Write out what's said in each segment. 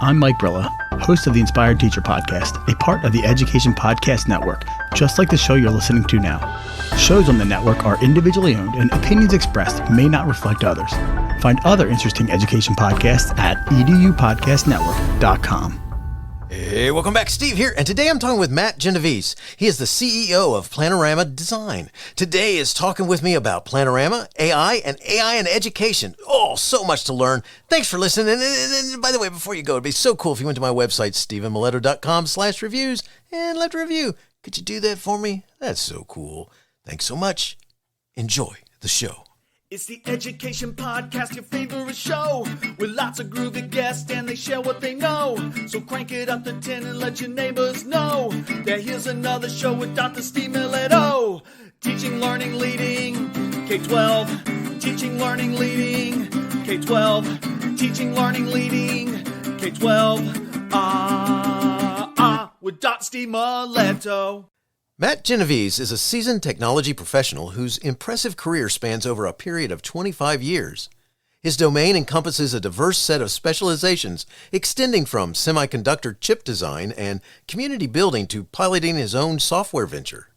I'm Mike Brilla, host of the Inspired Teacher Podcast, a part of the Education Podcast Network, just like the show you're listening to now. Shows on the network are individually owned and opinions expressed may not reflect others. Find other interesting education podcasts at edupodcastnetwork.com. Hey, welcome back. Steve here, and today I'm talking with Matt Genovese. He is the CEO of Planorama Design. Today is talking with me about Planorama, AI, and AI in education. Oh, so much to learn. Thanks for listening. And by the way, before you go, it'd be so cool if you went to my website, stephenmiletto.com/reviews, and left a review. Could you do that for me? That's so cool. Thanks so much. Enjoy the show. It's the Education Podcast, your favorite show, with lots of groovy guests and they share what they know. So crank it up to 10 and let your neighbors know that here's another show with Dr. Steve Miletto. Teaching, learning, leading, K-12. Teaching, learning, leading, K-12. Teaching, learning, leading, K-12. With Dr. Steve Miletto. Matt Genovese is a seasoned technology professional whose impressive career spans over a period of 25 years. His domain encompasses a diverse set of specializations extending from semiconductor chip design and community building to piloting his own software venture.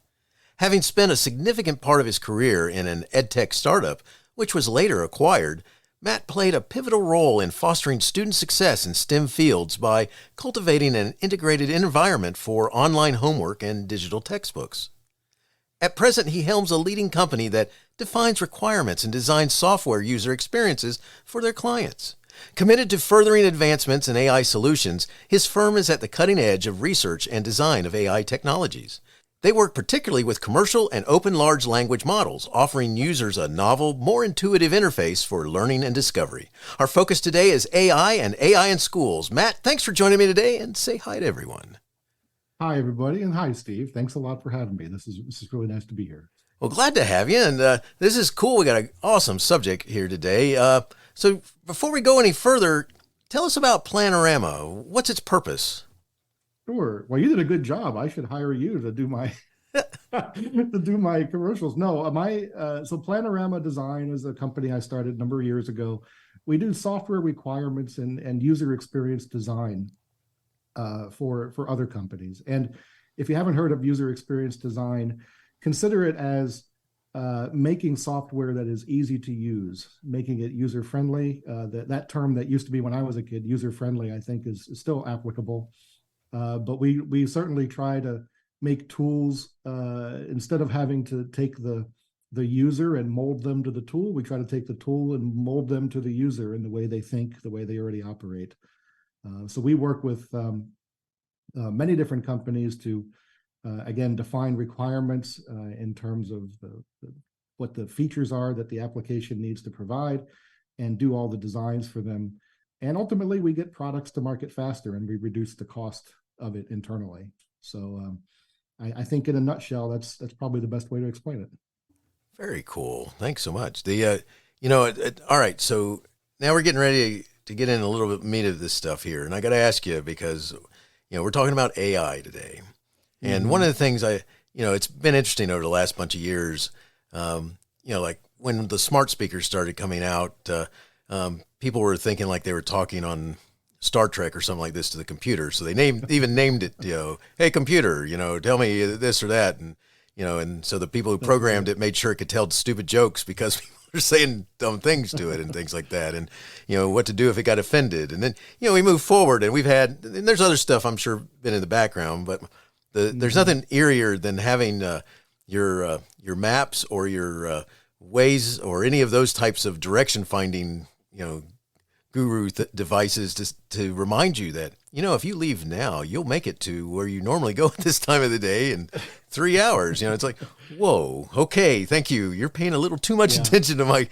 Having spent a significant part of his career in an edtech startup, which was later acquired, Matt played a pivotal role in fostering student success in STEM fields by cultivating an integrated environment for online homework and digital textbooks. At present, he helms a leading company that defines requirements and designs software user experiences for their clients. Committed to furthering advancements in AI solutions, his firm is at the cutting edge of research and design of AI technologies. They work particularly with commercial and open large language models, offering users a novel, more intuitive interface for learning and discovery. Our focus today is AI and AI in schools. Matt, thanks for joining me today, and say hi to everyone. Hi, everybody, and hi, Steve. Thanks a lot for having me. This is really nice to be here. Well, glad to have you, and this is cool. We got an awesome subject here today. So before we go any further, tell us about Planorama. What's its purpose? Sure. Well, you did a good job. I should hire you to do my to do my commercials. No, so Planorama Design is a company I started a number of years ago. We do software requirements and user experience design for other companies. And if you haven't heard of user experience design, consider it as making software that is easy to use, making it user friendly. That term that used to be when I was a kid, user friendly, I think is still applicable. But we certainly try to make tools, instead of having to take the user and mold them to the tool, we try to take the tool and mold them to the user in the way they think, the way they already operate. So we work with many different companies to, again, define requirements in terms of what the features are that the application needs to provide and do all the designs for them. And ultimately, we get products to market faster and we reduce the cost of it internally. So I think in a nutshell, that's probably the best way to explain it. Very cool. Thanks so much. All right. So now we're getting ready to get in a little bit meat of this stuff here. And I got to ask you, because, we're talking about AI today. And one of the things it's been interesting over the last bunch of years, like when the smart speakers started coming out, people were thinking like they were talking on Star Trek or something like this to the computer. So they even named it, hey, computer, tell me this or that. And so the people who programmed it made sure it could tell stupid jokes because people are saying dumb things to it and things like that. And, what to do if it got offended. And then, we move forward and and there's other stuff I'm sure been in the background, but there's nothing eerier than having your maps or your Waze or any of those types of direction finding, guru devices to remind you that, if you leave now, you'll make it to where you normally go at this time of the day in 3 hours. It's like, whoa, okay, thank you. You're paying a little too much attention to my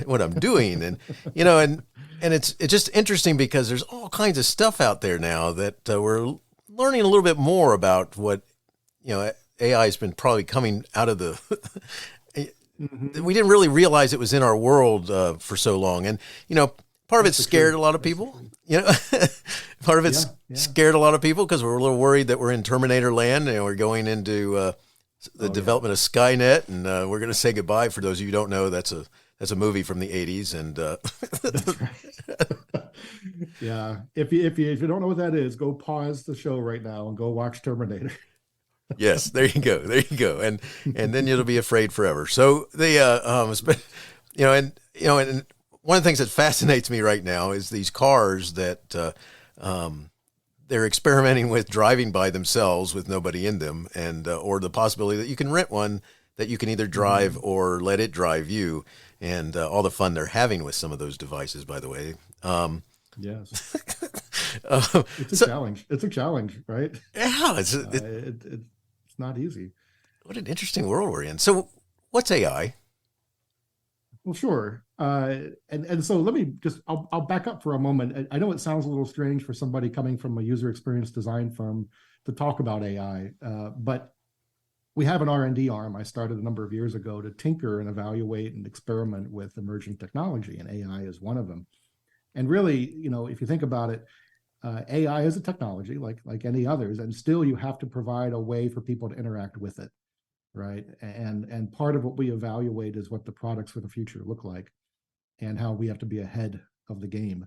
what I'm doing. And, and it's just interesting because there's all kinds of stuff out there now that we're learning a little bit more about what, AI has been probably coming out of the, we didn't really realize it was in our world for so long. And, part of it scared a lot of people, part of it scared a lot of people because we're a little worried that we're in Terminator land and we're going into the development of Skynet, and we're going to say goodbye. For those of you who don't know, that's a movie from the 80s. And Yeah. If you don't know what that is, go pause the show right now and go watch Terminator. Yes, there you go. There you go. And then you'll be afraid forever. So and one of the things that fascinates me right now is these cars that they're experimenting with driving by themselves with nobody in them, and or the possibility that you can rent one that you can either drive or let it drive you, and all the fun they're having with some of those devices, by the way. Yes. Uh, It's a so challenge. It's a challenge, right? yeah, It's not easy. what an interesting world we're in. So what's AI? Well, sure. And so let me just I'll back up for a moment. I know it sounds a little strange for somebody coming from a user experience design firm to talk about AI, but we have an R&D arm I started a number of years ago to tinker and evaluate and experiment with emerging technology, and AI is one of them. And really, if you think about it, AI is a technology like any others, and still you have to provide a way for people to interact with it, right? And part of what we evaluate is what the products for the future look like, and how we have to be ahead of the game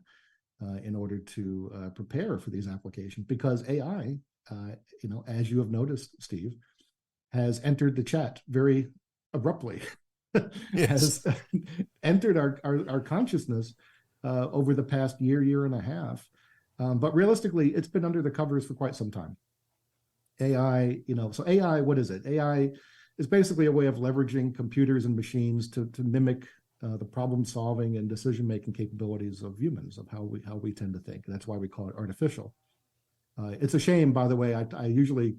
in order to prepare for these applications. Because AI, as you have noticed, Steve, has entered the chat very abruptly, Yes. has entered our consciousness over the past year and a half. But realistically, it's been under the covers for quite some time. AI, so AI, what is it? AI is basically a way of leveraging computers and machines to mimic the problem solving and decision making capabilities of humans, of how we tend to think. And that's why we call it artificial. It's a shame, by the way. I usually,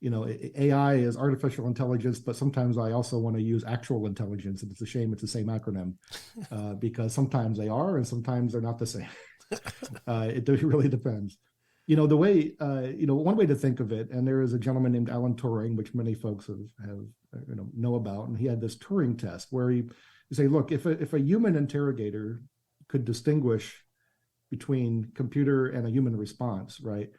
AI is artificial intelligence, but sometimes I also want to use actual intelligence, and it's a shame it's the same acronym because sometimes they are and sometimes they're not the same. It really depends. The way, one way to think of it, and there is a gentleman named Alan Turing, which many folks have know about, and he had this Turing test where you say, look, if a human interrogator could distinguish between computer and a human response, right?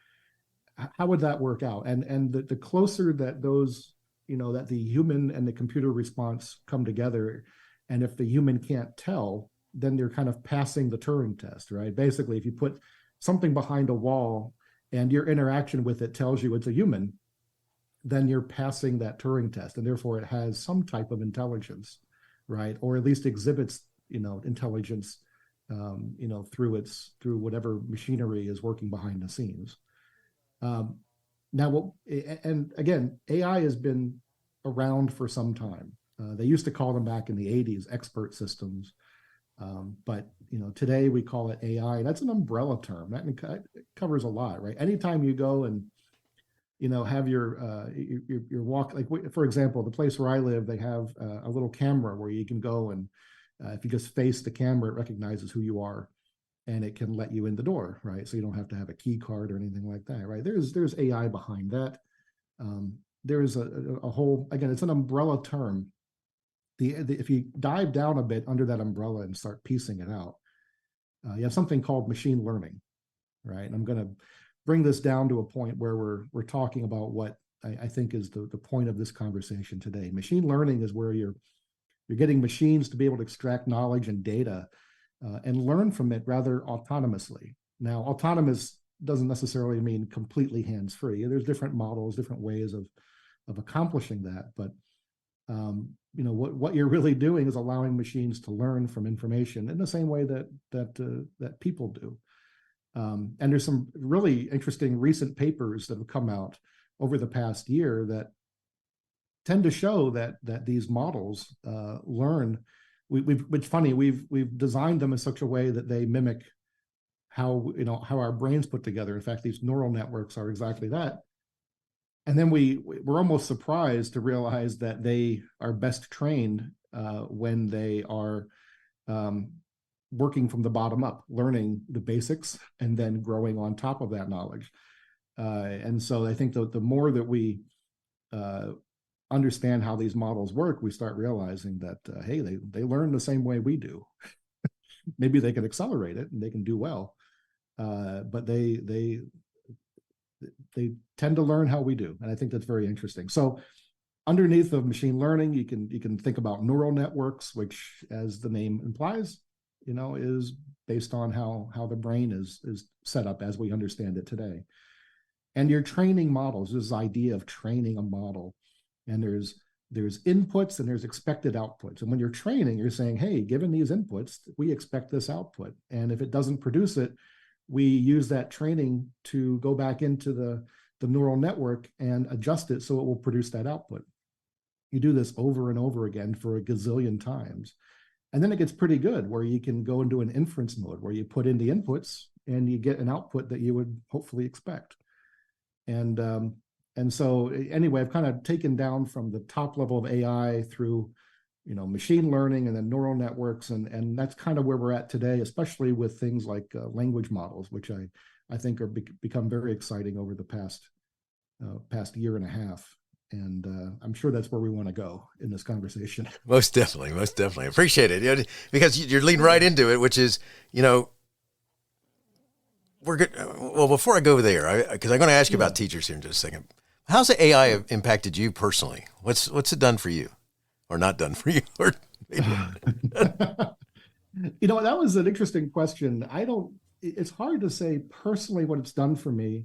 How would that work out? And the closer that those, that the human and the computer response come together, and if the human can't tell, then they're kind of passing the Turing test, right? Basically, if you put something behind a wall and your interaction with it tells you it's a human, then you're passing that Turing test, and therefore it has some type of intelligence, right? Or at least exhibits, intelligence, through whatever machinery is working behind the scenes. Now, and again, AI has been around for some time. They used to call them back in the 80s expert systems. But today we call it AI. That's an umbrella term. That covers a lot, right? Anytime you go and have your walk, like for example, the place where I live, they have a little camera where you can go and if you just face the camera, it recognizes who you are, and it can let you in the door, right? So you don't have to have a key card or anything like that, right? There's AI behind that. There's a whole, again, it's an umbrella term. If you dive down a bit under that umbrella and start piecing it out, you have something called machine learning, right? And I'm going to bring this down to a point where we're talking about what I think is the point of this conversation today. Machine learning is where you're getting machines to be able to extract knowledge and data and learn from it rather autonomously. Now, autonomous doesn't necessarily mean completely hands-free. There's different models, different ways of accomplishing that, but what you're really doing is allowing machines to learn from information in the same way that people do. And there's some really interesting recent papers that have come out over the past year that tend to show that these models learn. It's funny, we've designed them in such a way that they mimic how our brains put together. In fact, these neural networks are exactly that. And then we're almost surprised to realize that they are best trained when they are working from the bottom up, learning the basics and then growing on top of that knowledge. And so I think the more that we understand how these models work, we start realizing that, hey, they learn the same way we do. Maybe they can accelerate it and they can do well, but they tend to learn how we do. And I think that's very interesting. So underneath of machine learning, you can think about neural networks, which, as the name implies, is based on how the brain is set up as we understand it today. And you're training models, this idea of training a model. And there's inputs and there's expected outputs. And when you're training, you're saying, hey, given these inputs, we expect this output. And if it doesn't produce it, we use that training to go back into the neural network and adjust it so it will produce that output. You do this over and over again for a gazillion times. And then it gets pretty good where you can go into an inference mode where you put in the inputs and you get an output that you would hopefully expect. And so anyway, I've kind of taken down from the top level of AI through, machine learning and then neural networks. And that's kind of where we're at today, especially with things like language models, which I think are become very exciting over the past year and a half. And I'm sure that's where we want to go in this conversation. Most definitely. Appreciate it. Because you're leading right into it, which is, we're good. Well, before I go there, because I'm going to ask you about teachers here in just a second. How's the AI impacted you personally? What's it done for you, or not done for you? Or that was an interesting question. It's hard to say personally what it's done for me.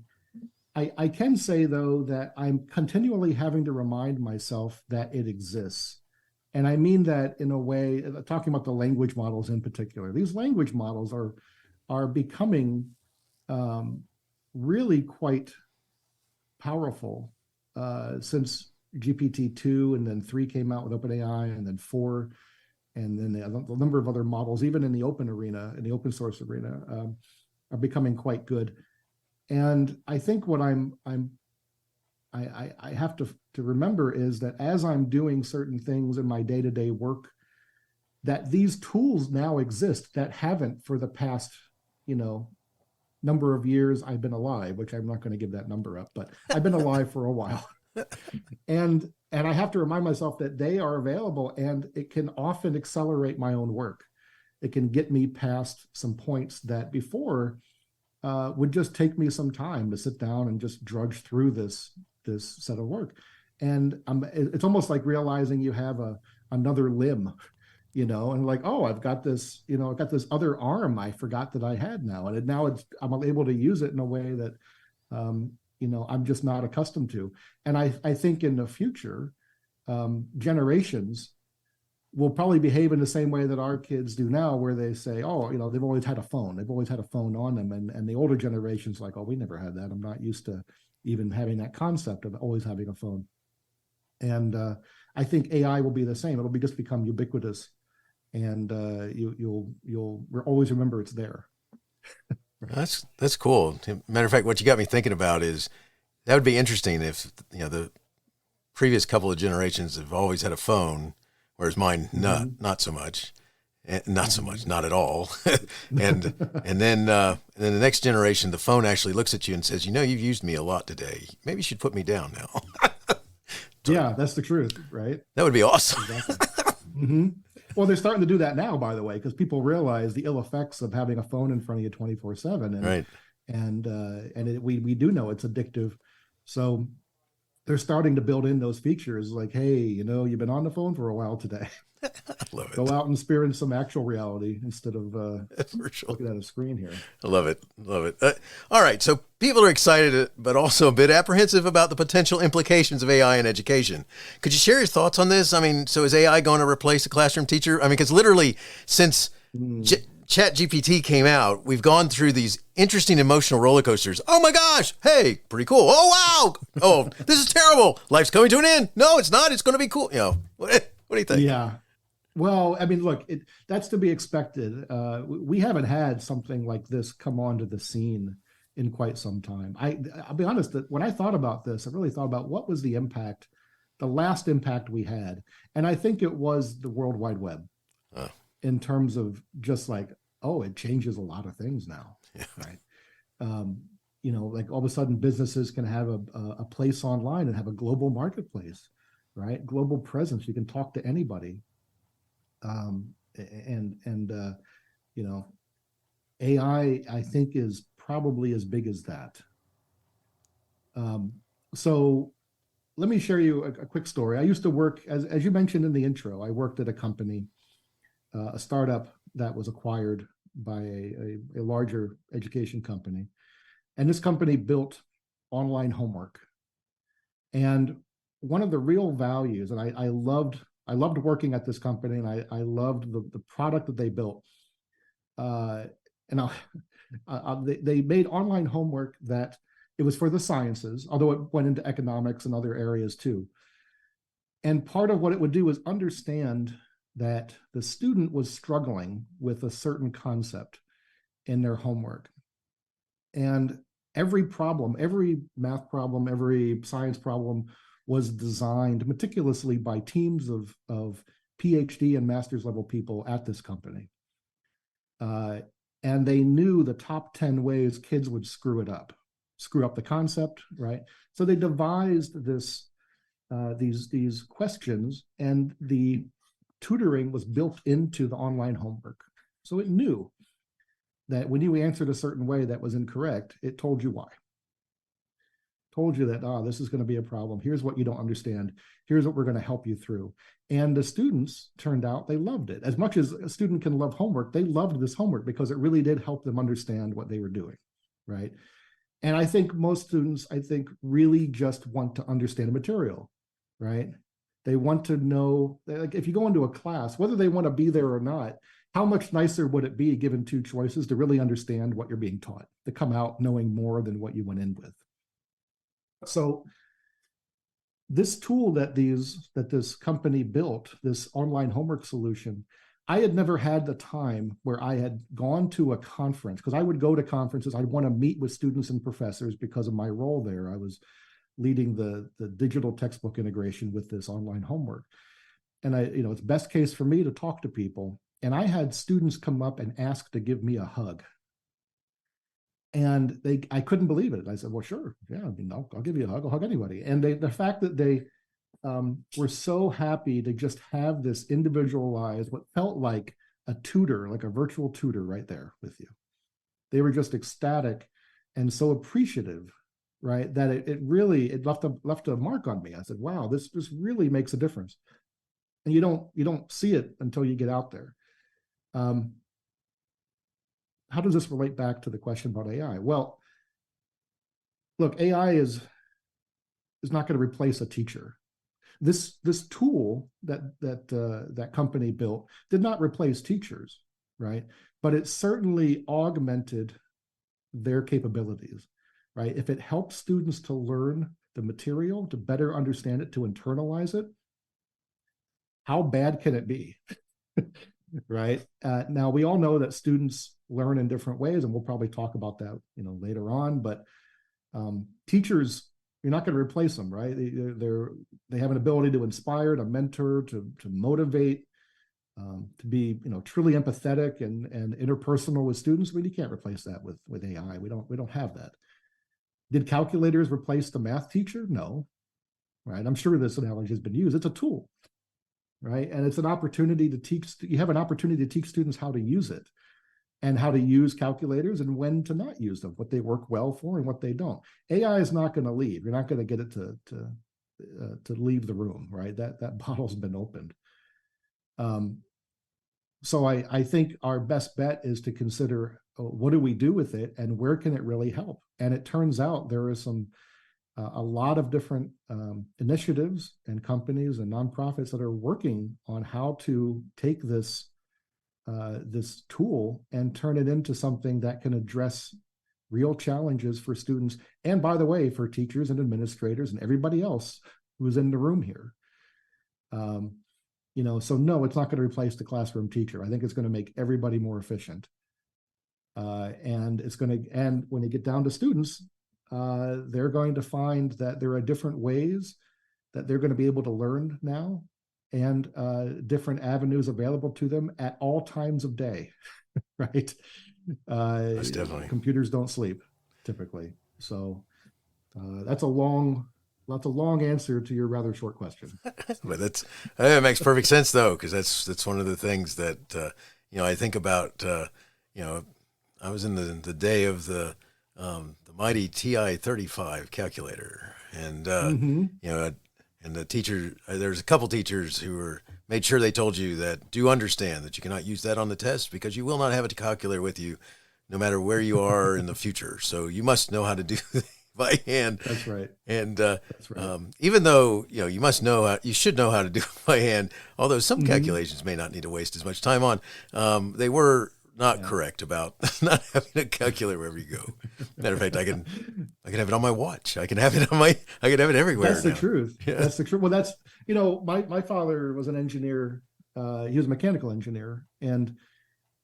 I can say, though, that I'm continually having to remind myself that it exists. And I mean that in a way, talking about the language models in particular. These language models are becoming really quite powerful since GPT-2 and then 3 came out with OpenAI and then 4 and then the number of other models, even in the open arena, in the open source arena, are becoming quite good. And I think what I have to remember is that as I'm doing certain things in my day-to-day work, that these tools now exist that haven't for the past, number of years I've been alive, which I'm not going to give that number up, but I've been alive for a while. And I have to remind myself that they are available and it can often accelerate my own work. It can get me past some points that before would just take me some time to sit down and just drudge through this set of work. And it's almost like realizing you have another limb, and like, oh, I've got this, I've got this other arm I forgot that I had now. And now I'm able to use it in a way that, I'm just not accustomed to. And I think in the future, generations will probably behave in the same way that our kids do now, where they say, oh, they've always had a phone. They've always had a phone on them. And the older generation's like, oh, we never had that. I'm not used to even having that concept of always having a phone. And I think AI will be the same. It'll just become ubiquitous. And you'll always remember it's there. That's cool. Matter of fact, what you got me thinking about is that would be interesting if, the previous couple of generations have always had a phone, whereas mine not so much, not at all. and then the next generation, the phone actually looks at you and says, you've used me a lot today. Maybe you should put me down now. Yeah, that's the truth, right? That would be awesome. Exactly. Well, they're starting to do that now, by the way, because people realize the ill effects of having a phone in front of you 24/7. Right. And we do know it's addictive. So they're starting to build in those features like, hey, you've been on the phone for a while today. I love it. Go out and experience some actual reality instead of for sure. looking at a screen here. I love it. All right. So people are excited, but also a bit apprehensive about the potential implications of AI in education. Could you share your thoughts on this? I mean, so is AI going to replace a classroom teacher? I mean, because literally since ChatGPT came out, we've gone through these interesting emotional roller coasters. Oh my gosh. Hey, pretty cool. Oh, wow. Oh, this is terrible. Life's coming to an end. No, it's not. It's going to be cool. What do you think? Yeah. Well, I mean, look, that's to be expected. We haven't had something like this come onto the scene in quite some time. I'll be honest, that when I thought about this, I really thought about what was the impact, the last impact we had. And I think it was the World Wide Web in terms of just like, oh, it changes a lot of things now, right? Like all of a sudden businesses can have a place online and have a global marketplace, right? Global presence. You can talk to anybody. AI, I think, is probably as big as that. So let me share you a quick story. I used to work, as you mentioned in the intro, I worked at a company, a startup that was acquired by a larger education company. And this company built online homework. And one of the real values, and I loved working at this company, and I loved the product that they built. They made online homework that it was for the sciences, although it went into economics and other areas too. And part of what it would do was understand that the student was struggling with a certain concept in their homework. And every problem, every math problem, every science problem was designed meticulously by teams of PhD and master's level people at this company. And they knew the top 10 ways kids would screw up the concept, right? So they devised these questions, and the tutoring was built into the online homework. So it knew that when you answered a certain way that was incorrect, it told you why. Told you that, this is going to be a problem. Here's what you don't understand. Here's what we're going to help you through. And the students, turned out, they loved it. As much as a student can love homework, they loved this homework because it really did help them understand what they were doing, right? And I think most students, really just want to understand the material, right? They want to know, like, if you go into a class, whether they want to be there or not, how much nicer would it be, given two choices, to really understand what you're being taught, to come out knowing more than what you went in with. So this tool that this company built, this online homework solution, I had never had the time where I had gone to a conference, because I would go to conferences. I'd want to meet with students and professors because of my role there. I was leading the digital textbook integration with this online homework. And it's best case for me to talk to people. And I had students come up and ask to give me a hug. And I couldn't believe it. I said, well, sure. Yeah, I'll give you a hug. I'll hug anybody. And the fact that they were so happy to just have this individualized, what felt like a tutor, like a virtual tutor right there with you. They were just ecstatic and so appreciative, right? That it really left a mark on me. I said, wow, this really makes a difference. And you don't see it until you get out there. How does this relate back to the question about AI? Well, look, AI is not going to replace a teacher. This tool that company built did not replace teachers, right? But it certainly augmented their capabilities, right? If it helps students to learn the material, to better understand it, to internalize it, how bad can it be? Right? Now, we all know that students learn in different ways, and we'll probably talk about that, later on. But teachers, you're not going to replace them, right? They have an ability to inspire, to mentor, to motivate, to be, truly empathetic and interpersonal with students. But you can't replace that with AI. We don't have that. Did calculators replace the math teacher? No, right? I'm sure this analogy has been used. It's a tool. Right. And it's an opportunity to teach. You have an opportunity to teach students how to use it, and how to use calculators, and when to not use them, what they work well for and what they don't. AI is not going to leave. You're not going to get it to leave the room. Right. That bottle's been opened. So I think our best bet is to consider, what do we do with it, and where can it really help? And it turns out there is a lot of different initiatives and companies and nonprofits that are working on how to take this tool and turn it into something that can address real challenges for students, and, by the way, for teachers and administrators and everybody else who's in the room here. So no, it's not going to replace the classroom teacher. I think it's going to make everybody more efficient. And when you get down to students, they're going to find that there are different ways that they're going to be able to learn now, and different avenues available to them at all times of day, right? That's definitely. Computers don't sleep, typically. So that's a long answer to your rather short question. But that makes perfect sense, though, because that's one of the things that I think about. I was in the day of the mighty TI-35 calculator, and and the teacher, there's a couple teachers who were made sure they told you that, do understand that you cannot use that on the test because you will not have a calculator with you no matter where you are in the future. So you must know how to do by hand. That's right. And That's right. even though, you should know how to do it by hand, although some calculations may not need to waste as much time on, they were not correct about not having a calculator wherever you go. Matter of fact, I can have it on my watch. I can have it everywhere. That's the truth. Yeah. That's the truth. Well, that's, my father was an engineer. He was a mechanical engineer, and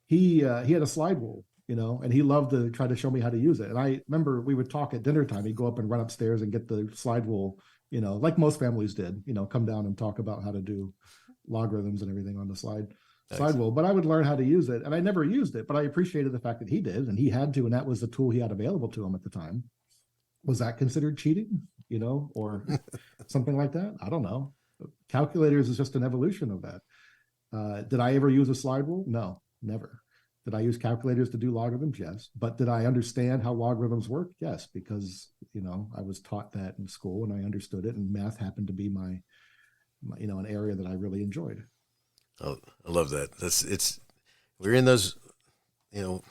he had a slide rule, and he loved to try to show me how to use it. And I remember we would talk at dinner time. He'd go up and run upstairs and get the slide rule, like most families did, come down and talk about how to do logarithms and everything on the slide rule. But I would learn how to use it, and I never used it, but I appreciated the fact that he did, and he had to, and that was the tool he had available to him at the time. Was that considered cheating, or something like that? I don't know. Calculators is just an evolution of that. Did I ever use a slide rule? No, never. Did I use calculators to do logarithms? Yes. But did I understand how logarithms work? Yes, because, I was taught that in school and I understood it, and math happened to be my an area that I really enjoyed. Oh, I love that. We're in those, and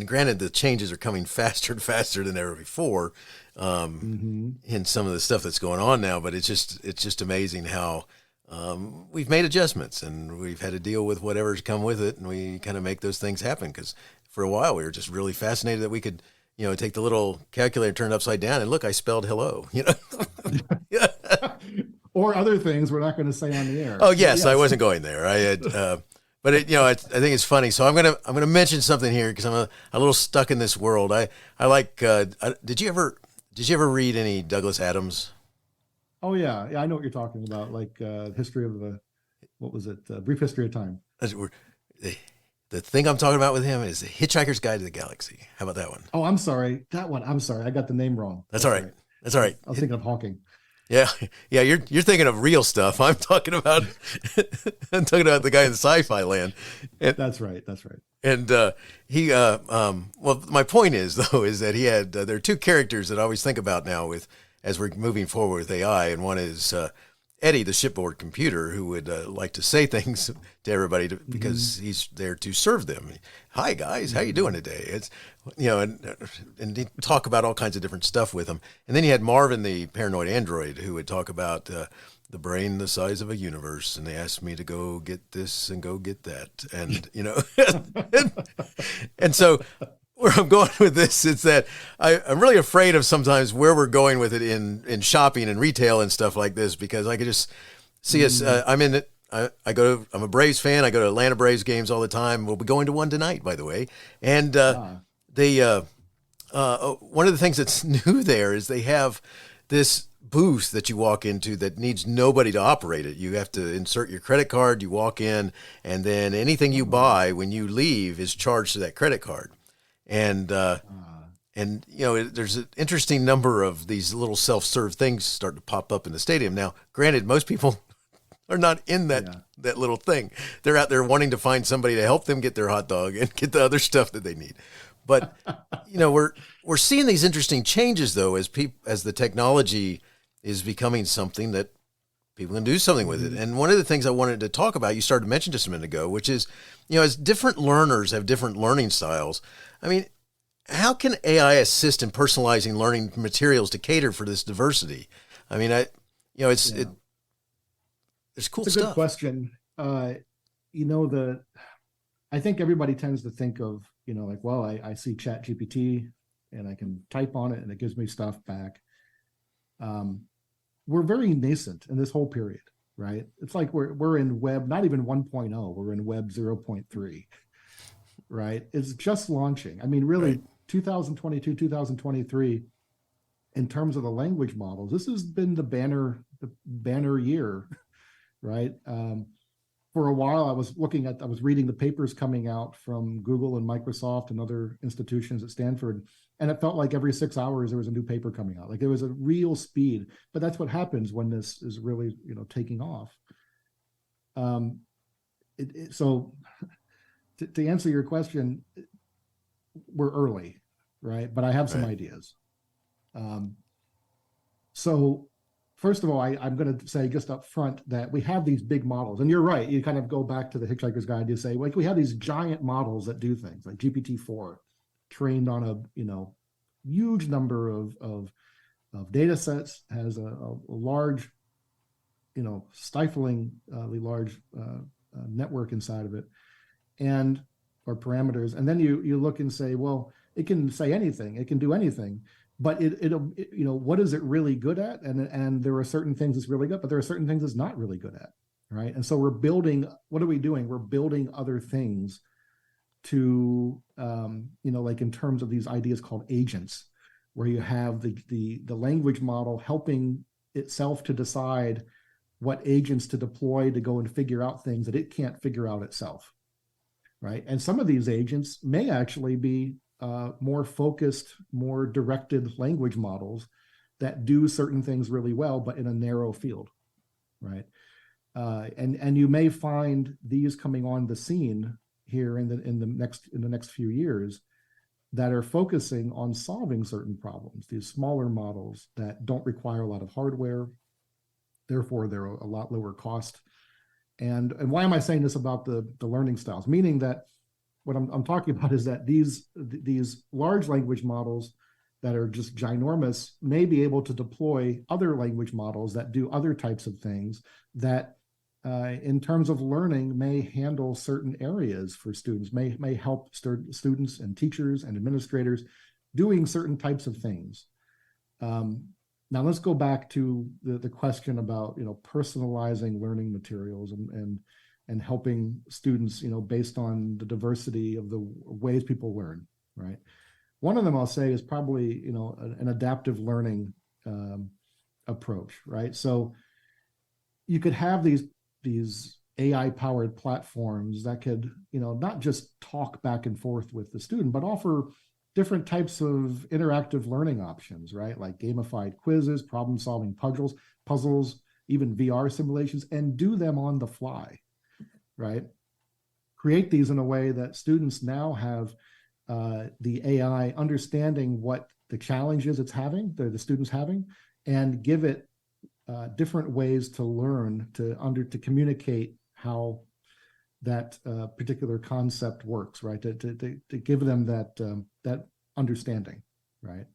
granted the changes are coming faster and faster than ever before, in some of the stuff that's going on now, but it's just amazing how, we've made adjustments and we've had to deal with whatever's come with it, and we kind of make those things happen, because for a while we were just really fascinated that we could, take the little calculator, turn it upside down, and look, I spelled hello, Yeah. Or other things we're not going to say on the air. Oh yes, I wasn't going there. I had, but I think it's funny. So I'm gonna mention something here because I'm a little stuck in this world. I like. Did you ever read any Douglas Adams? Oh yeah, I know what you're talking about. Like history of what was it? Brief History of Time. The thing I'm talking about with him is The Hitchhiker's Guide to the Galaxy. How about that one? Oh, I'm sorry. That one. I'm sorry. I got the name wrong. That's all right. That's all right. I was thinking of Hawking. Yeah. You're thinking of real stuff. I'm talking about the guy in sci-fi land. And, That's right. And my point is that he had there are two characters that I always think about now as we're moving forward with AI, and one is Eddie, the shipboard computer, who would like to say things to everybody because he's there to serve them. Hi guys, how you doing today? It's and he'd talk about all kinds of different stuff with them. And then you had Marvin, the paranoid android, who would talk about the brain the size of a universe, and they asked me to go get this and go get that, and and so where I'm going with this is that I'm really afraid of sometimes where we're going with it in shopping and retail and stuff like this, because I could just see us. I'm in it. I'm a Braves fan. I go to Atlanta Braves games all the time. We'll be going to one tonight, by the way. And one of the things that's new there is they have this booth that you walk into that needs nobody to operate it. You have to insert your credit card. You walk in, and then anything you buy when you leave is charged to that credit card. And there's an interesting number of these little self-serve things start to pop up in the stadium. Now, granted, most people are not in that little thing. They're out there wanting to find somebody to help them get their hot dog and get the other stuff that they need. But we're seeing these interesting changes though, as the technology is becoming something that people can do something with it. And one of the things I wanted to talk about, you started to mention just a minute ago, which is, as different learners have different learning styles. I mean, how can AI assist in personalizing learning materials to cater for this diversity? I mean, there's cool it's a stuff. Good question. I think everybody tends to think of, I see Chat GPT and I can type on it and it gives me stuff back. We're very nascent in this whole period, right? It's like we're in web, not even 1.0, we're in web 0.3, right? It's just launching. I mean, really, right. 2022, 2023, in terms of the language models, this has been the banner year, right? For a while, I was reading the papers coming out from Google and Microsoft and other institutions at Stanford, and it felt like every 6 hours there was a new paper coming out. Like there was a real speed, but that's what happens when this is really, taking off. So to answer your question, we're early, right? But I have some ideas. So first of all, I'm going to say just up front that we have these big models, and you're right. You kind of go back to the Hitchhiker's Guide. You say, like, we have these giant models that do things, like GPT-4, trained on a huge number of data sets, has a large, stiflingly large network inside of it, or parameters. And then you look and say, well, it can say anything, it can do anything, but what is it really good at? And there are certain things it's really good, but there are certain things it's not really good at, right? And so we're building. What are we doing? We're building other things to, like in terms of these ideas called agents, where you have the language model helping itself to decide what agents to deploy to go and figure out things that it can't figure out itself, right? And some of these agents may actually be more focused, more directed language models that do certain things really well, but in a narrow field, right? And you may find these coming on the scene here in the next few years that are focusing on solving certain problems. These smaller models that don't require a lot of hardware, therefore they're a lot lower cost. And why am I saying this about the learning styles? Meaning that what I'm talking about is that these large language models that are just ginormous may be able to deploy other language models that do other types of things that, in terms of learning, may handle certain areas for students, may help students and teachers and administrators doing certain types of things. Now let's go back to the question about personalizing learning materials and helping students based on the diversity of the ways people learn, right? One of them I'll say is probably an adaptive learning approach, right? So you could have these AI powered platforms that could not just talk back and forth with the student, but offer different types of interactive learning options, right? Like gamified quizzes, problem solving puzzles, even VR simulations, and do them on the fly, right? Create these in a way that students now have the AI understanding what the challenges it's having, the students having, and give it different ways to learn, to communicate how that particular concept works, right? To give them that understanding, right?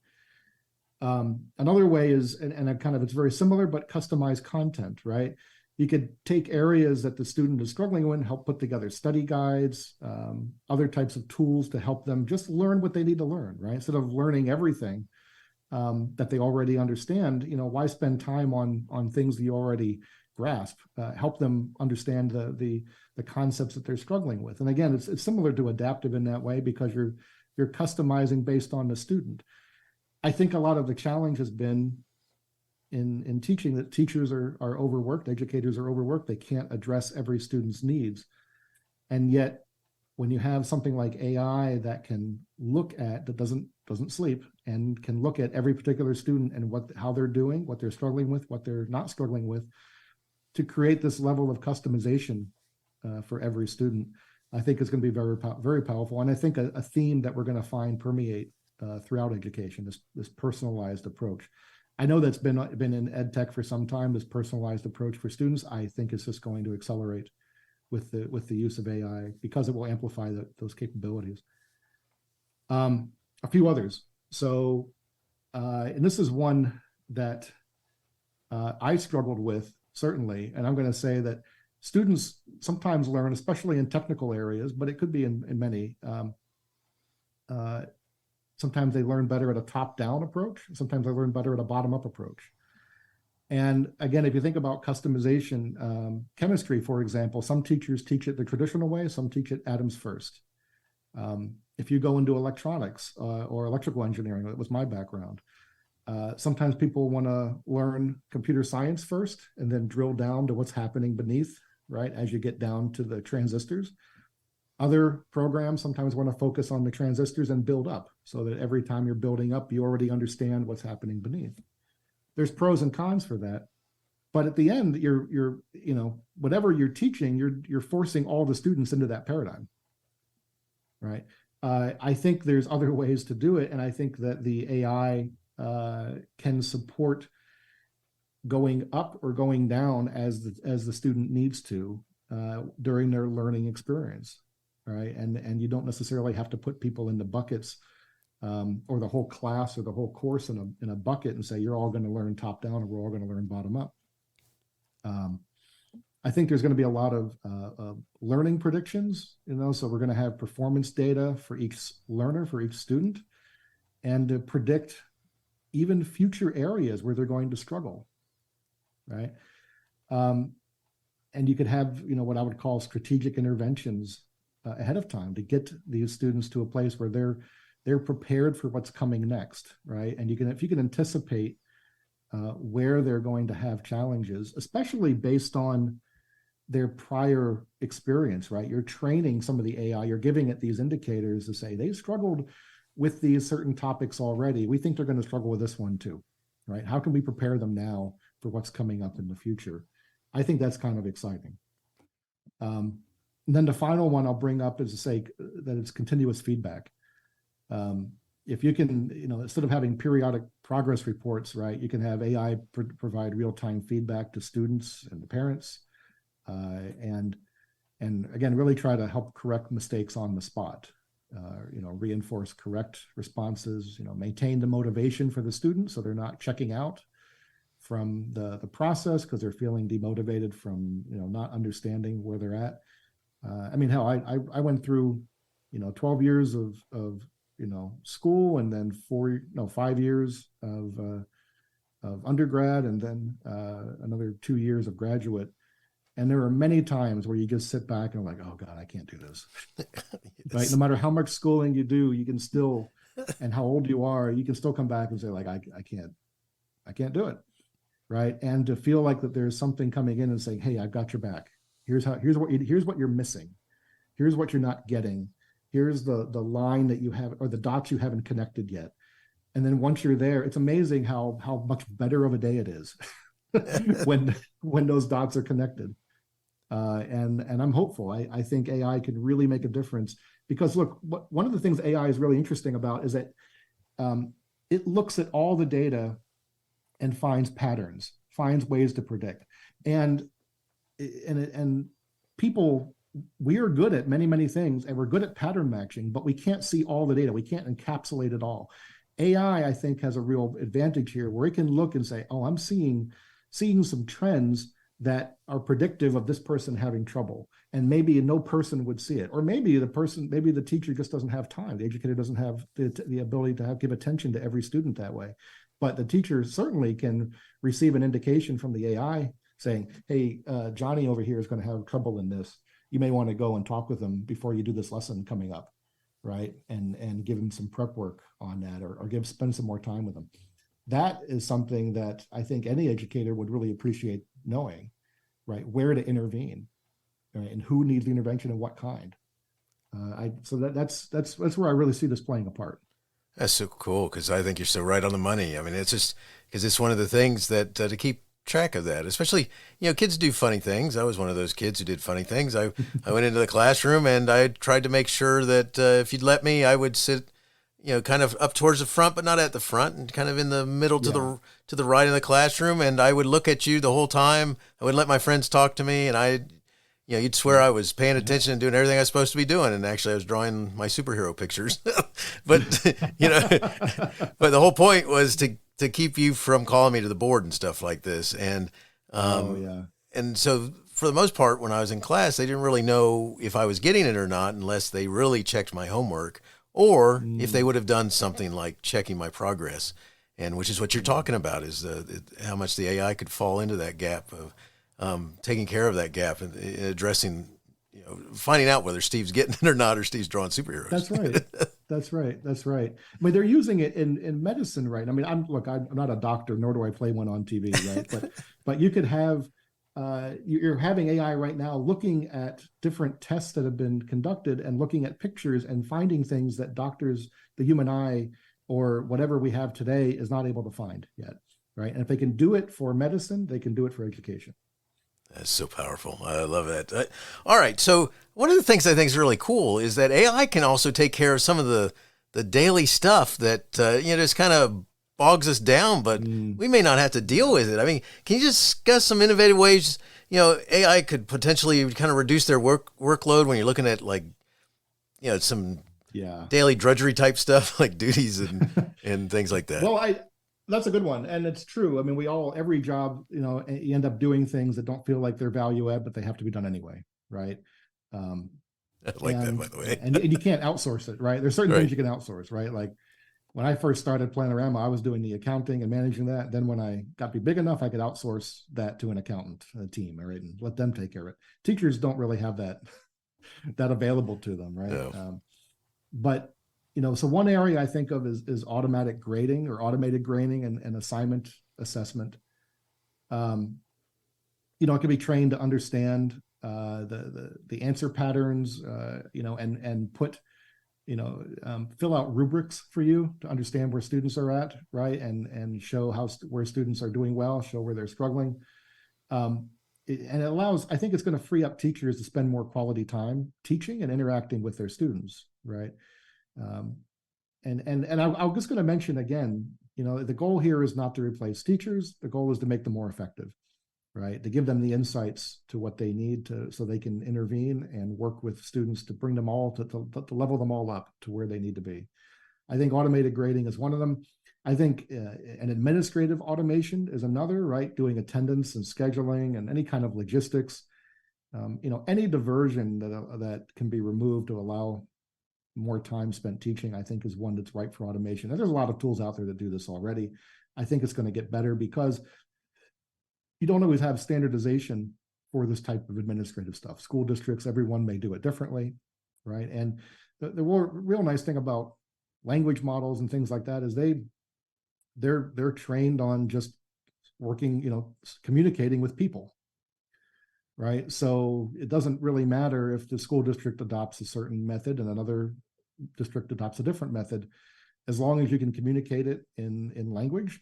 Another way is, and it's very similar, but customized content, right? You could take areas that the student is struggling with, help put together study guides, other types of tools to help them just learn what they need to learn, right? Instead of learning everything that they already understand, why spend time on things that you already grasp? Help them understand the concepts that they're struggling with. And again, it's similar to adaptive in that way, because you're customizing based on the student. I think a lot of the challenge has been in teaching that teachers are overworked, educators are overworked. They can't address every student's needs. And yet, when you have something like AI that can that doesn't sleep, and can look at every particular student and how they're doing, what they're struggling with, what they're not struggling with, to create this level of customization for every student, I think is going to be very, very powerful. And I think a theme that we're going to find permeate throughout education, this personalized approach. I know that's been in ed tech for some time. This personalized approach for students, I think, is just going to accelerate with the use of AI, because it will amplify those capabilities. A few others. So, and this is one that I struggled with, certainly, and I'm going to say that students sometimes learn, especially in technical areas, but it could be in many. Sometimes they learn better at a top-down approach. Sometimes they learn better at a bottom-up approach. And again, if you think about customization, chemistry, for example, some teachers teach it the traditional way, some teach it atoms first. If you go into electronics or electrical engineering, that was my background, sometimes people want to learn computer science first and then drill down to what's happening beneath, right, as you get down to the transistors. Other programs sometimes want to focus on the transistors and build up, so that every time you're building up, you already understand what's happening beneath. There's pros and cons for that, but at the end, you're whatever you're teaching, you're forcing all the students into that paradigm, right? I think there's other ways to do it, and I think that the AI can support going up or going down as the student needs to during their learning experience, right? And you don't necessarily have to put people into buckets or the whole class or the whole course in a bucket and say you're all going to learn top down or we're all going to learn bottom up. I think there's going to be a lot of learning predictions, so we're going to have performance data for each learner, for each student, and to predict even future areas where they're going to struggle, right? And you could have, what I would call strategic interventions ahead of time to get these students to a place where they're prepared for what's coming next, right? And if you can anticipate where they're going to have challenges, especially based on their prior experience, right? You're training some of the AI, you're giving it these indicators to say they struggled with these certain topics already. We think they're going to struggle with this one too, right? How can we prepare them now for what's coming up in the future? I think that's kind of exciting. And then the final one I'll bring up is to say that it's continuous feedback. If you can, instead of having periodic progress reports, right, you can have AI provide real-time feedback to students and the parents, and again, really try to help correct mistakes on the spot. Reinforce correct responses. Maintain the motivation for the students so they're not checking out from the process because they're feeling demotivated from not understanding where they're at. Hell, I went through 12 years of school, and then 5 years of undergrad, and then another 2 years of graduate. And there are many times where you just sit back and like, oh God, I can't do this. Yes. Right? No matter how much schooling you do, you can still, and how old you are, you can still come back and say like, I can't do it. Right. And to feel like that there's something coming in and saying, hey, I've got your back. Here's what you're missing. Here's what you're not getting. Here's the line that you have, or the dots you haven't connected yet. And then once you're there, it's amazing how much better of a day it is when those dots are connected. And I'm hopeful. I think AI can really make a difference because look, one of the things AI is really interesting about is that it looks at all the data and finds patterns, finds ways to predict. And people, we are good at many things, and we're good at pattern matching, but we can't see all the data. We can't encapsulate it all. AI, I think, has a real advantage here where it can look and say, oh, I'm seeing some trends that are predictive of this person having trouble. And maybe no person would see it. Or maybe the teacher just doesn't have time. The educator doesn't have the ability to give attention to every student that way. But the teacher certainly can receive an indication from the AI saying, hey, Johnny over here is going to have trouble in this. You may want to go and talk with them before you do this lesson coming up, right? And give them some prep work on that, or spend some more time with them. That is something that I think any educator would really appreciate knowing, right? Where to intervene, right? And who needs the intervention and what kind. So that's where I really see this playing a part. That's so cool, because I think you're so right on the money. I mean, it's just because it's one of the things that to keep track of that, especially, kids do funny things. I was one of those kids who did funny things. I went into the classroom and I tried to make sure that if you'd let me, I would sit, kind of up towards the front, but not at the front, and kind of in the middle to the right of the classroom. And I would look at you the whole time. I would let my friends talk to me, and you'd swear I was paying attention and doing everything I was supposed to be doing. And actually I was drawing my superhero pictures, but, but the whole point was to keep you from calling me to the board and stuff like this. And, and so for the most part, when I was in class, they didn't really know if I was getting it or not, unless they really checked my homework, or if they would have done something like checking my progress. And which is what you're talking about, is how much the AI could fall into that gap of, taking care of that gap and addressing, finding out whether Steve's getting it or not, or Steve's drawing superheroes. That's right. That's right. I mean, they're using it in medicine, right? I mean, I'm not a doctor, nor do I play one on TV, right? But you could have, you're having AI right now looking at different tests that have been conducted and looking at pictures and finding things that doctors, the human eye, or whatever we have today is not able to find yet, right? And if they can do it for medicine, they can do it for education. That's so powerful. I love that. All right. So one of the things I think is really cool is that AI can also take care of some of the daily stuff that, just kind of bogs us down, but we may not have to deal with it. I mean, can you discuss some innovative ways, AI could potentially kind of reduce their workload when you're looking at like, some daily drudgery type stuff like duties and things like that? Well, that's a good one. And it's true. I mean, every job, you end up doing things that don't feel like they're value add, but they have to be done anyway. Right. I like that, by the way. and you can't outsource it, right? There's certain things you can outsource, right? Like when I first started Planorama, I was doing the accounting and managing that. Then when I got to be big enough, I could outsource that to an accountant, a team, right? And let them take care of it. Teachers don't really have that available to them, right? No. But so one area I think of is automatic grading or automated grading and assignment assessment. It can be trained to understand the answer patterns, and put, fill out rubrics for you to understand where students are at, right? And show where students are doing well, show where they're struggling. And it allows, I think it's going to free up teachers to spend more quality time teaching and interacting with their students, right? And I'm just going to mention again, the goal here is not to replace teachers. The goal is to make them more effective, right? To give them the insights to what they need so they can intervene and work with students to bring them all to level them all up to where they need to be. I think automated grading is one of them. I think an administrative automation is another, right? Doing attendance and scheduling and any kind of logistics, any diversion that can be removed to allow more time spent teaching, I think is one that's ripe for automation. And there's a lot of tools out there that do this already. I think it's going to get better because you don't always have standardization for this type of administrative stuff. School districts, everyone may do it differently, right? And the real nice thing about language models and things like that is they're trained on just working, communicating with people, right? So it doesn't really matter if the school district adopts a certain method and another district adopts a different method. As long as you can communicate it in language,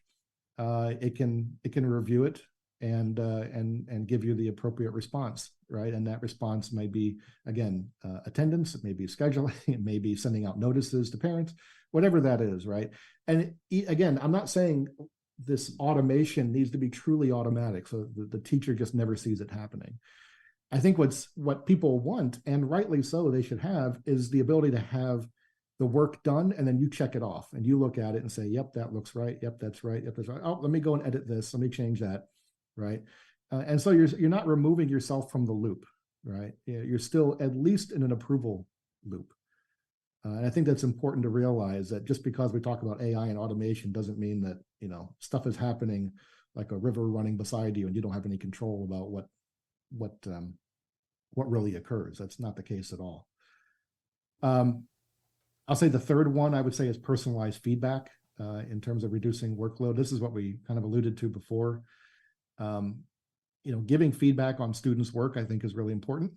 it can review it and give you the appropriate response, right? And that response may be, again, attendance, it may be scheduling, it may be sending out notices to parents, whatever that is, right? And again, I'm not saying this automation needs to be truly automatic, so the teacher just never sees it happening. I think what people want, and rightly so, they should have, is the ability to have the work done, and then you check it off, and you look at it and say, yep, that looks right, yep, that's right, yep, that's right. Oh, let me go and edit this, let me change that, right? And so you're not removing yourself from the loop, right? You're still at least in an approval loop. And I think that's important to realize, that just because we talk about AI and automation doesn't mean that, stuff is happening like a river running beside you and you don't have any control about what really occurs. That's not the case at all. I'll say the third one I would say is personalized feedback in terms of reducing workload. This is what we kind of alluded to before. Giving feedback on students' work, I think, is really important.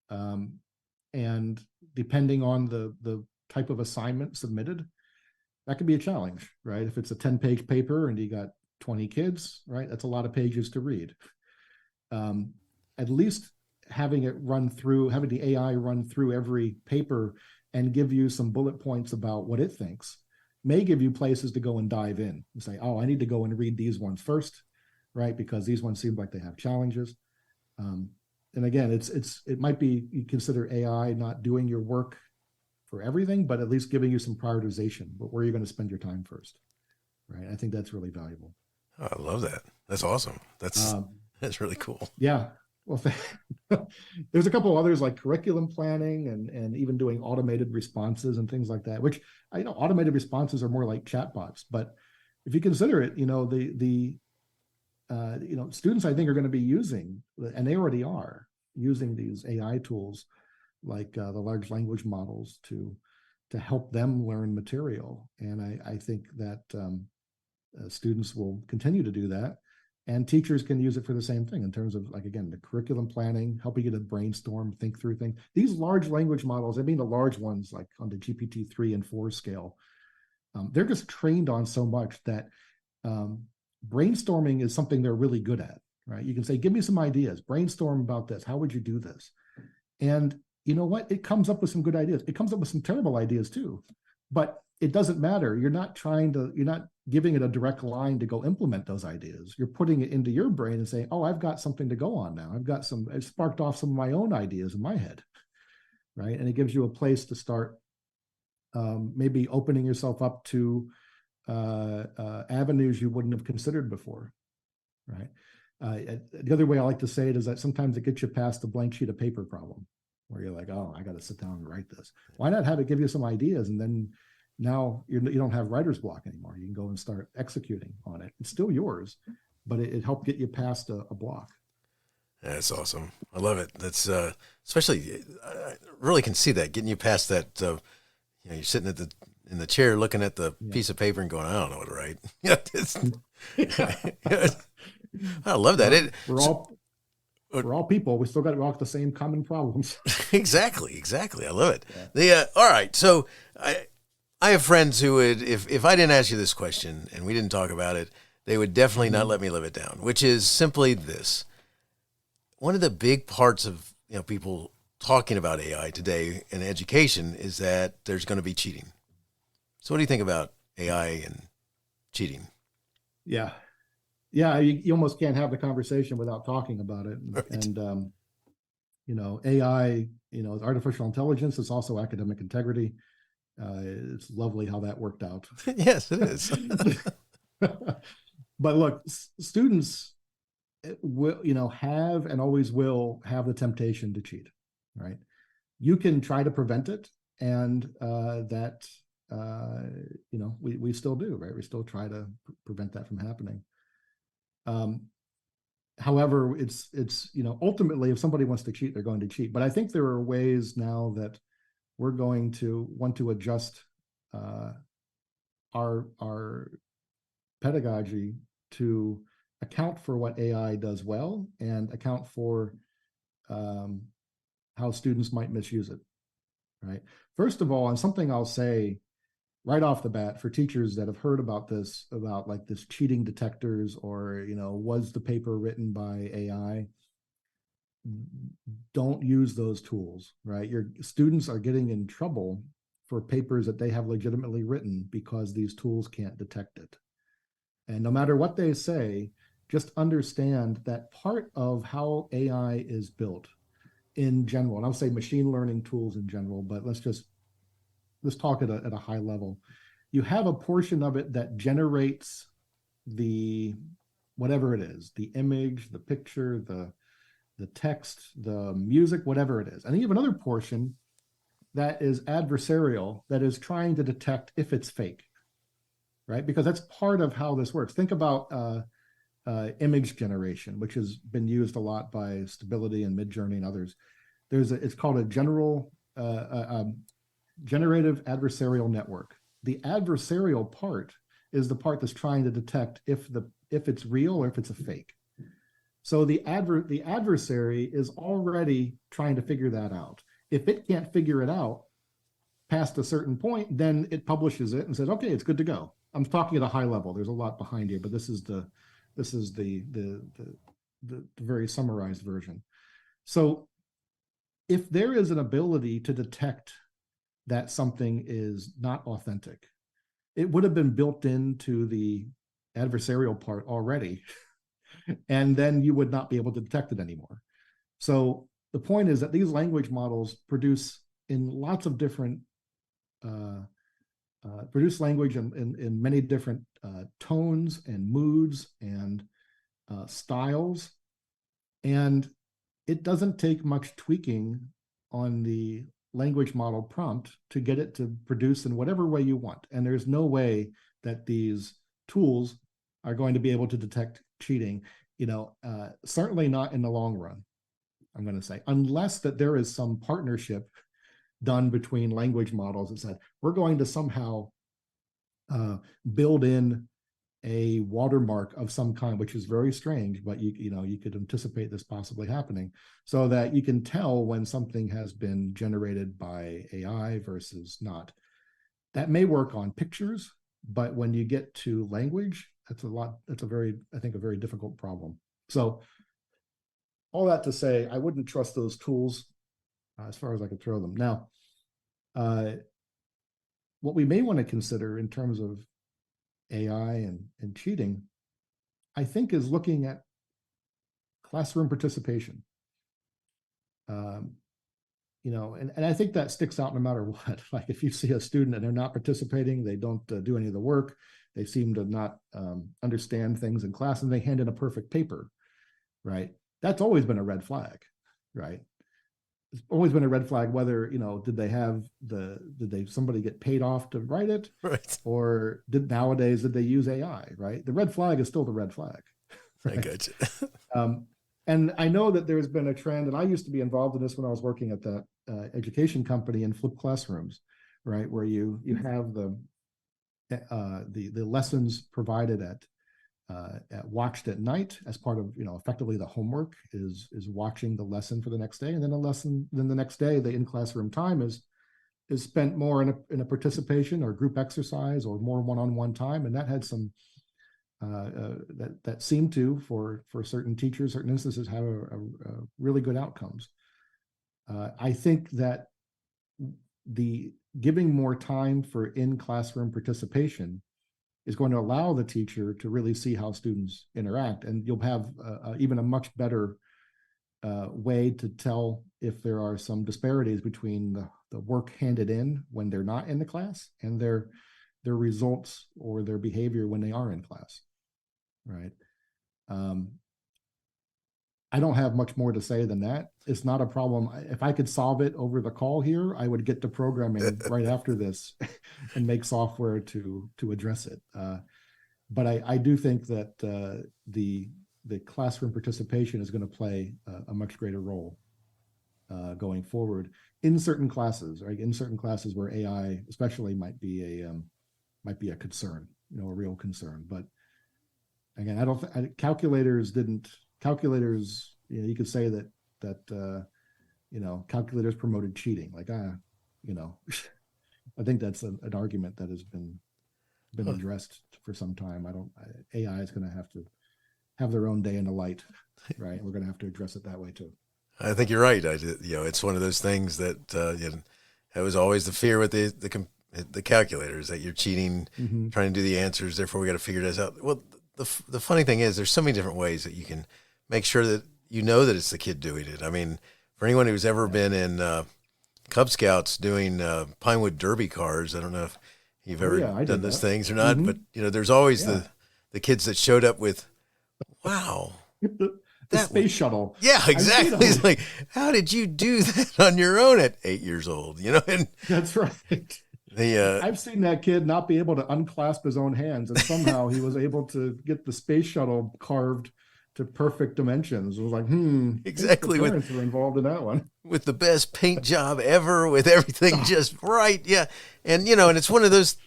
And depending on the type of assignment submitted, that could be a challenge, right? If it's a 10-page paper and you got 20 kids, right? That's a lot of pages to read. At least having the AI run through every paper and give you some bullet points about what it thinks may give you places to go and dive in and say, oh, I need to go and read these ones first, right? Because these ones seem like they have challenges. And again, it might be, you consider AI not doing your work for everything, but at least giving you some prioritization, but where you're going to spend your time first, right? I think that's really valuable. Oh, I love that. That's awesome. That's really cool. Yeah. Well, there's a couple others like curriculum planning and even doing automated responses and things like that, which automated responses are more like chatbots. But if you consider it, the students, I think, are going to be using, and they already are using, these AI tools like the large language models to help them learn material. And I think that students will continue to do that. And teachers can use it for the same thing in terms of, like, again, the curriculum planning, helping you to brainstorm, think through things. These large language models, I mean the large ones like on the GPT-3 and 4 scale, they're just trained on so much that brainstorming is something they're really good at, right? You can say, give me some ideas, brainstorm about this. How would you do this? And you know what? It comes up with some good ideas. It comes up with some terrible ideas too. But it doesn't matter. You're not giving it a direct line to go implement those ideas. You're putting it into your brain and saying, oh, I've got something to go on now. It sparked off some of my own ideas in my head, right? And it gives you a place to start maybe opening yourself up to avenues you wouldn't have considered before, right? The other way I like to say it is that sometimes it gets you past the blank sheet of paper problem, where you're like, oh, I got to sit down and write this. Why not have it give you some ideas, and then now you don't have writer's block anymore. You can go and start executing on it. It's still yours, but it helped get you past a block. That's awesome. I love it. That's especially, I really can see that getting you past that. You're sitting in the chair looking at the piece of paper and going, I don't know what to write. I love that. We're all people. We still got to walk the same common problems. Exactly. I love it. Yeah. All right. So I have friends who would, if I didn't ask you this question and we didn't talk about it, they would definitely not let me live it down, which is simply this. One of the big parts of people talking about AI today in education is that there's going to be cheating. So what do you think about AI and cheating? Yeah. You almost can't have the conversation without talking about it. Right. And AI, artificial intelligence is also academic integrity. It's lovely how that worked out. Yes, it is. But look, students will, have and always will have the temptation to cheat, right? You can try to prevent it, and we still do, right? We still try to prevent that from happening. However, it's ultimately, if somebody wants to cheat, they're going to cheat. But I think there are ways now that we're going to want to adjust our pedagogy to account for what AI does well and account for how students might misuse it, right? First of all, and something I'll say right off the bat for teachers that have heard about this, about like this cheating detectors, or, was the paper written by AI? Don't use those tools, right? Your students are getting in trouble for papers that they have legitimately written because these tools can't detect it. And no matter what they say, just understand that part of how AI is built in general, and I'll say machine learning tools in general, but let's talk at a high level. You have a portion of it that generates the, whatever it is, the image, the picture, the text, the music, whatever it is. And then you have another portion that is adversarial, that is trying to detect if it's fake, right? Because that's part of how this works. Think about image generation, which has been used a lot by Stability and Midjourney and others. It's called a generative adversarial network. The adversarial part is the part that's trying to detect if it's real or if it's a fake. So the adversary is already trying to figure that out. If it can't figure it out past a certain point, then it publishes it and says, okay, it's good to go. I'm talking at a high level. There's a lot behind here, but this is the very summarized version. So if there is an ability to detect that something is not authentic, it would have been built into the adversarial part already, and then you would not be able to detect it anymore. So the point is that these language models produce in lots of different produce language in many different tones and moods and styles, and it doesn't take much tweaking on the language model prompt to get it to produce in whatever way you want. And there's no way that these tools are going to be able to detect cheating, certainly not in the long run, I'm going to say, unless that there is some partnership done between language models that said, we're going to somehow build in a watermark of some kind, which is very strange, but you could anticipate this possibly happening, so that you can tell when something has been generated by AI versus not. That may work on pictures, but when you get to language, that's a very difficult problem. So all that to say, I wouldn't trust those tools as far as I could throw them. Now, what we may want to consider in terms of AI and cheating, I think, is looking at classroom participation. And I think that sticks out no matter what. Like if you see a student and they're not participating, they don't do any of the work, they seem to not understand things in class, and they hand in a perfect paper, right? That's always been a red flag, right? It's always been a red flag, whether, did somebody get paid off to write it? Right. Or did they use AI, right? The red flag is still the red flag. Right? I got you. And I know that there's been a trend, and I used to be involved in this when I was working at that education company in flipped classrooms, right? Where you have the lessons provided at watched at night as part of, effectively the homework is watching the lesson for the next day, and then the next day the in classroom time is spent more in a participation or group exercise or more one-on-one time, and that had some that seemed to for certain teachers, certain instances, have a really good outcomes. I think that the giving more time for in classroom participation is going to allow the teacher to really see how students interact, and you'll have even a much better way to tell if there are some disparities between the work handed in when they're not in the class and their results or their behavior when they are in class, right? I don't have much more to say than that. It's not a problem. If I could solve it over the call here, I would get to programming right after this and make software to address it. But I do think that the classroom participation is going to play a much greater role going forward in certain classes, right? In certain classes where AI, especially, might be a concern, a real concern. But again, calculators, you could say that calculators promoted cheating. Like, I think that's an argument that has been addressed for some time. AI is going to have their own day in the light, right? We're going to have to address it that way too. I think you're right. It's one of those things that that was always the fear with the calculators, that you're cheating, trying to do the answers. Therefore, we got to figure this out. Well, the funny thing is, there's so many different ways that you can make sure that that it's the kid doing it. I mean, for anyone who's ever been in Cub Scouts doing Pinewood Derby cars, I don't know if you've ever done those things or not, but there's always the kids that showed up with, wow. The space shuttle. Yeah, exactly. It's like, how did you do that on your own at 8 years old? And that's right. I've seen that kid not be able to unclasp his own hands, and somehow he was able to get the space shuttle carved to perfect dimensions. It was like, exactly. The parents were involved in that one with the best paint job ever, with everything just right. Yeah, and and it's one of those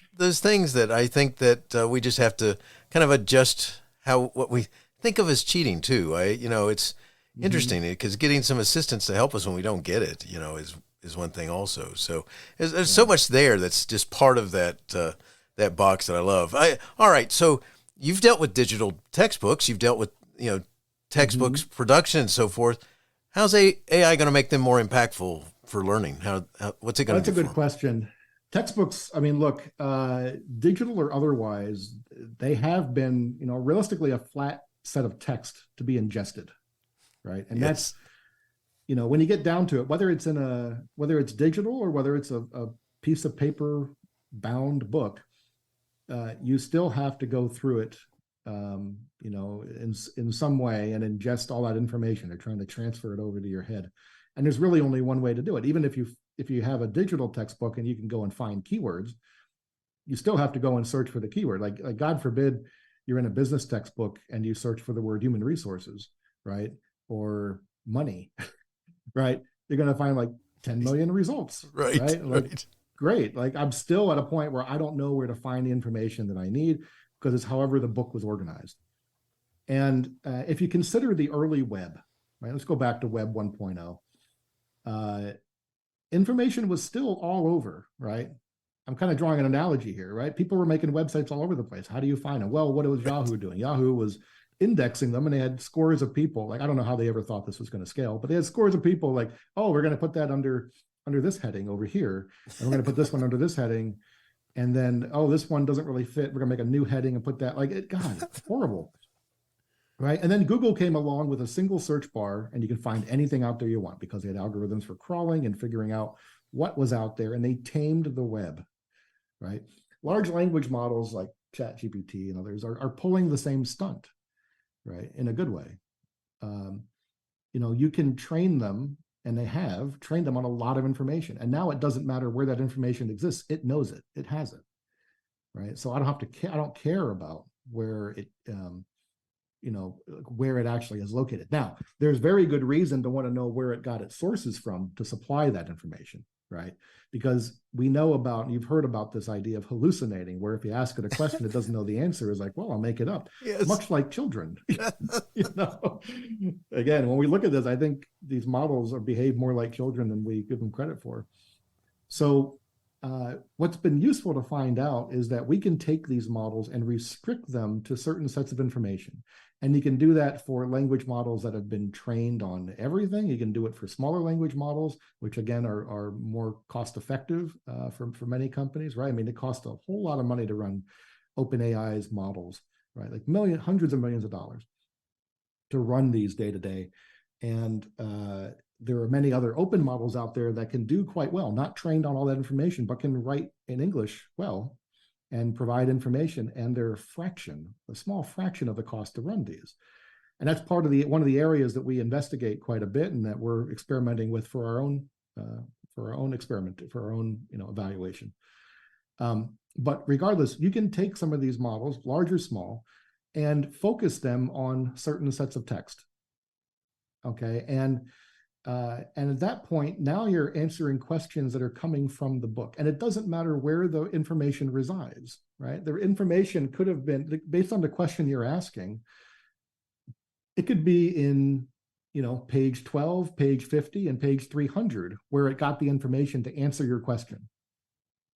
things that I think that we just have to kind of adjust what we think of as cheating too. It's interesting because getting some assistance to help us when we don't get it, is one thing also. So there's so much there that's just part of that box that I love. All right, so you've dealt with digital textbooks, you've dealt with textbooks production and so forth. How's AI going to make them more impactful for learning? What's it going to do? That's a good question. Textbooks, I mean, look, digital or otherwise, they have been, realistically a flat set of text to be ingested, right? And that's, when you get down to it, whether it's digital or whether it's a piece of paper bound book, you still have to go through it, in some way and ingest all that information. They're trying to transfer it over to your head, and there's really only one way to do it. Even if you have a digital textbook and you can go and find keywords, you still have to go and search for the keyword. Like God forbid you're in a business textbook and you search for the word human resources, right? Or money, right? You're going to find like 10 million results, right? Like, great. Like, I'm still at a point where I don't know where to find the information that I need because it's however the book was organized. And if you consider the early web, right? Let's go back to Web 1.0. Information was still all over, right? I'm kind of drawing an analogy here, right? People were making websites all over the place. How do you find them? Well, what was Yahoo doing? Yahoo was indexing them, and they had scores of people. Like, I don't know how they ever thought this was going to scale, but they had scores of people like, oh, we're going to put that under this heading over here, and we're going to put this one under this heading. And then, oh, this one doesn't really fit. We're gonna make a new heading and put that, like, it, God, it's horrible. Right. And then Google came along with a single search bar, and you can find anything out there you want because they had algorithms for crawling and figuring out what was out there, and they tamed the web. Right. Large language models like ChatGPT and others are pulling the same stunt, right, in a good way. You can train them, and they have trained them on a lot of information. And now it doesn't matter where that information exists. It knows it. It has it. Right. So I don't care about where it, where it actually is located. Now, there's very good reason to want to know where it got its sources from to supply that information, right? Because we know about, you've heard about this idea of hallucinating, where if you ask it a question, it doesn't know the answer, is like, well, I'll make it up. Yes. Much like children. Again, when we look at this, I think these models behave more like children than we give them credit for. So what's been useful to find out is that we can take these models and restrict them to certain sets of information. And you can do that for language models that have been trained on everything. You can do it for smaller language models, which again are more cost effective for many companies, right? I mean, it costs a whole lot of money to run OpenAI's models, right? Like hundreds of millions of dollars to run these day to day. And there are many other open models out there that can do quite well, not trained on all that information, but can write in English well and provide information, and they're a small fraction of the cost to run these. And that's one of the areas that we investigate quite a bit, and that we're experimenting with for our own evaluation. But regardless, you can take some of these models, large or small, and focus them on certain sets of text. Okay, and at that point, now you're answering questions that are coming from the book. And it doesn't matter where the information resides, right? The information could have been, based on the question you're asking, it could be in, page 12, page 50, and page 300, where it got the information to answer your question.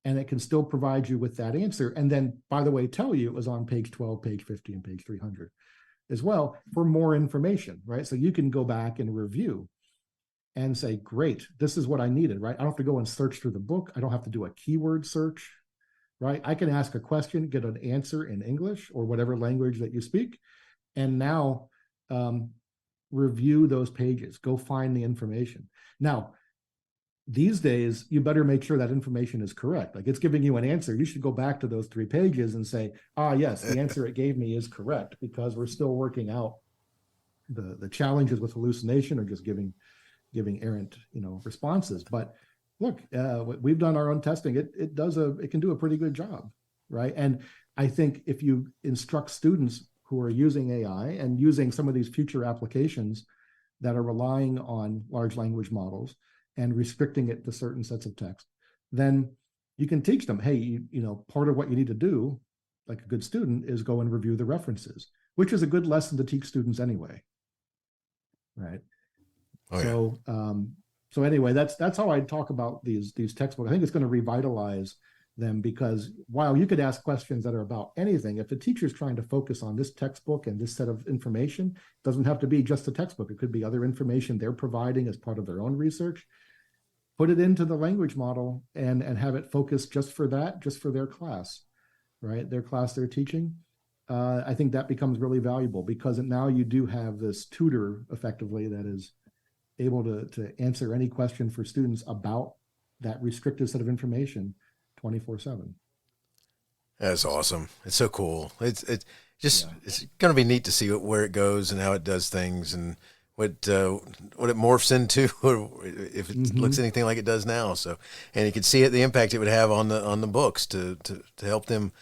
And it can still provide you with that answer. And then, by the way, tell you it was on page 12, page 50, and page 300 as well for more information, right? So you can go back and review and say, great, this is what I needed, right? I don't have to go and search through the book. I don't have to do a keyword search, right? I can ask a question, get an answer in English or whatever language that you speak, and now review those pages, go find the information. Now, these days, you better make sure that information is correct. Like, it's giving you an answer. You should go back to those 3 pages and say, yes, the answer it gave me is correct, because we're still working out the challenges with hallucination or just giving errant, responses. But look, we've done our own testing. It can do a pretty good job, right? And I think if you instruct students who are using AI and using some of these future applications that are relying on large language models and restricting it to certain sets of text, then you can teach them, hey, part of what you need to do, like a good student, is go and review the references, which is a good lesson to teach students anyway, right? Oh, yeah. So anyway, that's how I talk about these textbooks. I think it's going to revitalize them, because while you could ask questions that are about anything, if the teacher's trying to focus on this textbook and this set of information, it doesn't have to be just the textbook. It could be other information they're providing as part of their own research. Put it into the language model and have it focused just for their class, right? Their class they're teaching. I think that becomes really valuable, because now you do have this tutor effectively that is able to answer any question for students about that restricted set of information 24/7. That's awesome. It's so cool. It's going to be neat to see where it goes and how it does things, and what it morphs into, or if it looks anything like it does now. So, and you can see the impact it would have on the books to help them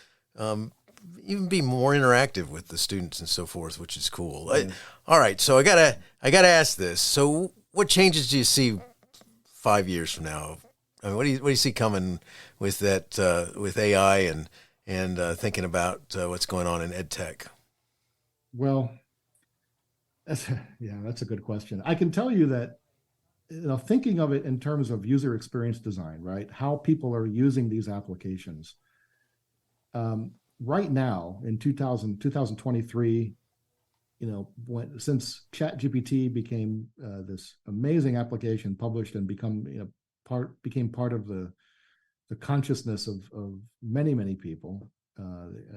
even be more interactive with the students and so forth, which is cool. All right, so I gotta ask this. So, what changes do you see 5 years from now? I mean, what do you see coming with that with AI and thinking about what's going on in ed tech? Well, that's a good question. I can tell you that, thinking of it in terms of user experience design, right? How people are using these applications. Right now in 2023, since ChatGPT became this amazing application, published and became part of the the consciousness of many, many people.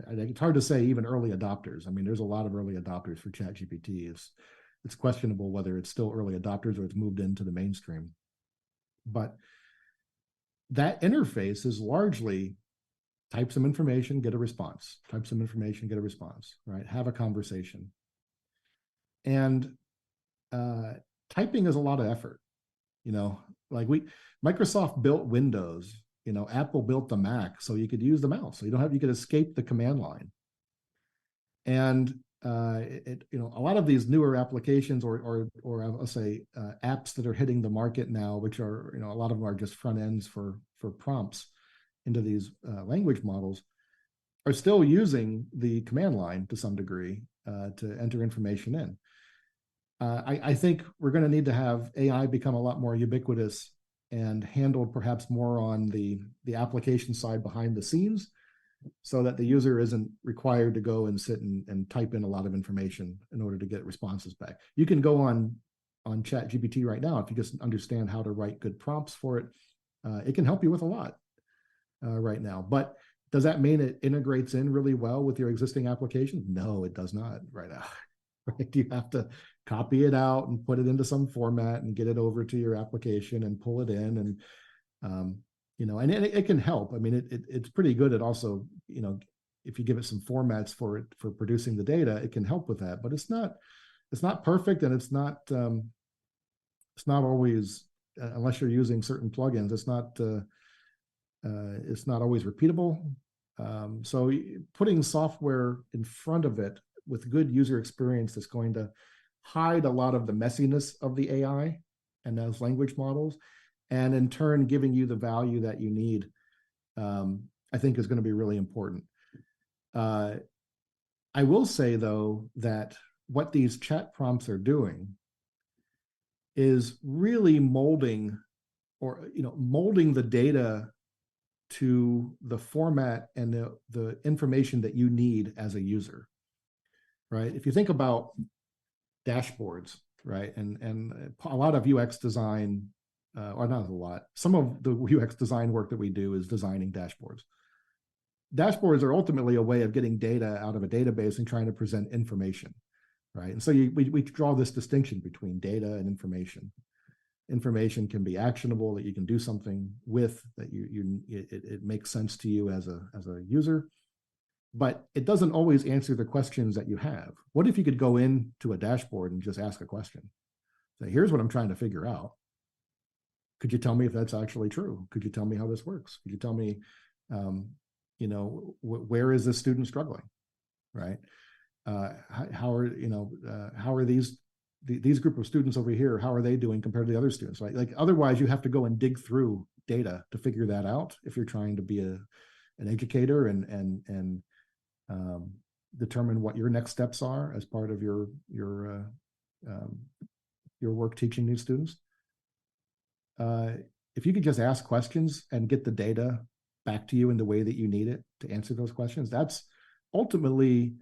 It's hard to say even early adopters. I mean, there's a lot of early adopters for ChatGPT. It's questionable whether it's still early adopters or it's moved into the mainstream. But that interface is largely type some information, get a response. Type some information, get a response, right? Have a conversation. And typing is a lot of effort. Like Microsoft built Windows, Apple built the Mac so you could use the mouse. So you could escape the command line. And a lot of these newer applications or I'll say apps that are hitting the market now, which are, a lot of them are just front ends for prompts into these language models, are still using the command line to some degree to enter information in. I think we're going to need to have AI become a lot more ubiquitous and handled perhaps more on the application side behind the scenes, so that the user isn't required to go and sit and type in a lot of information in order to get responses back. You can go on ChatGPT right now. If you just understand how to write good prompts for it, it can help you with a lot right now. But does that mean it integrates in really well with your existing applications? No, it does not right now. Right? You have to copy it out and put it into some format and get it over to your application and pull it in. And and it can help. I mean, it's pretty good at also, if you give it some formats for producing the data, it can help with that. But it's not perfect, and it's not always, unless you're using certain plugins, it's not always repeatable. So putting software in front of it with good user experience that's going to hide a lot of the messiness of the AI and those language models, and in turn giving you the value that you need, I think is going to be really important. I will say, though, that what these chat prompts are doing is really molding the data to the format and the information that you need as a user, right? If you think about dashboards, right, and a lot of UX design, or not a lot, some of the UX design work that we do is designing dashboards. Dashboards are ultimately a way of getting data out of a database and trying to present information, right? And so we draw this distinction between data and information. Information can be actionable, that you can do something with, that it makes sense to you as a user, but it doesn't always answer the questions that you have. What if you could go into a dashboard and just ask a question? Say, here's what I'm trying to figure out. Could you tell me if that's actually true? Could you tell me how this works? Could you tell me, where is this student struggling, right? How are these group of students over here, how are they doing compared to the other students, right? Like, otherwise you have to go and dig through data to figure that out if you're trying to be an educator and determine what your next steps are as part of your work teaching these students. If you could just ask questions and get the data back to you in the way that you need it to answer those questions, that's ultimately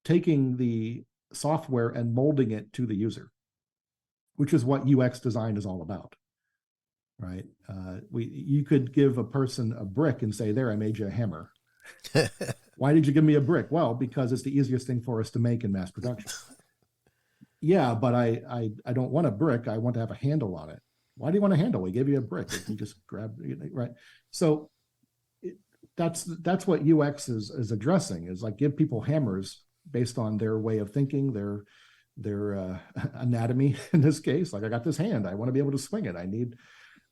taking the software and molding it to the user, which is what UX design is all about, right? You could give a person a brick and say, there, I made you a hammer. Why did you give me a brick? Well, because it's the easiest thing for us to make in mass production. Yeah, but I don't want a brick. I want to have a handle on it. Why do you want a handle? We gave you a brick. You just grab, right? So that's what UX is addressing, is like, give people hammers based on their way of thinking, their anatomy in this case. Like, I got this hand, I want to be able to swing it. I need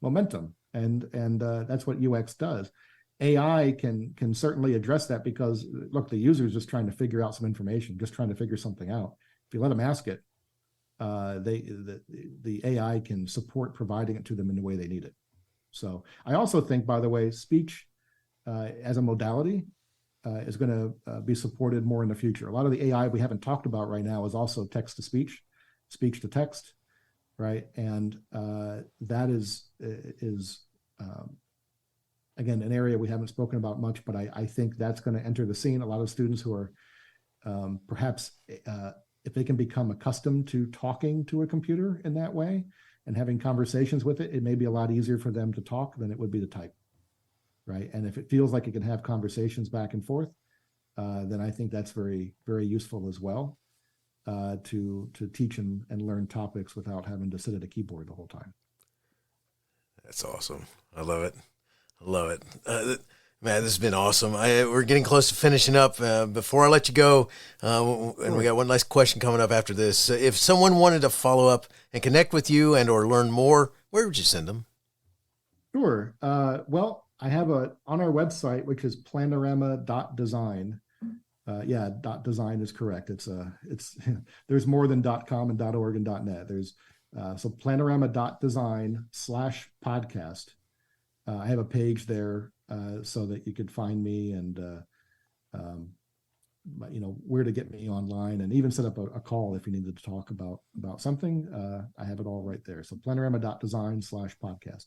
momentum, and that's what UX does. AI can certainly address that, because look, the user is just trying to figure out some information, just trying to figure something out. If you let them ask it, the AI can support providing it to them in the way they need it. So I also think, by the way, speech as a modality is going to be supported more in the future. A lot of the AI we haven't talked about right now is also text to speech, speech to text, right? And that is again, an area we haven't spoken about much, but I think that's going to enter the scene. A lot of students who are perhaps, if they can become accustomed to talking to a computer in that way, and having conversations with it, it may be a lot easier for them to talk than it would be to type, right? And if it feels like it can have conversations back and forth, then I think that's very, very useful as well, to teach and learn topics without having to sit at a keyboard the whole time. That's awesome. I love it. I love it. Man, this has been awesome. We're getting close to finishing up. Before I let you go, and we got one last question coming up after this. If someone wanted to follow up and connect with you and or learn more, where would you send them? Sure. Well, I have on our website, which is planorama.design. .design is correct. It's there's more than .com and .org and .net. There's so planorama.design/podcast. I have a page there so that you could find me and where to get me online, and even set up a call if you needed to talk about something. I have it all right there. So planorama.design/podcast.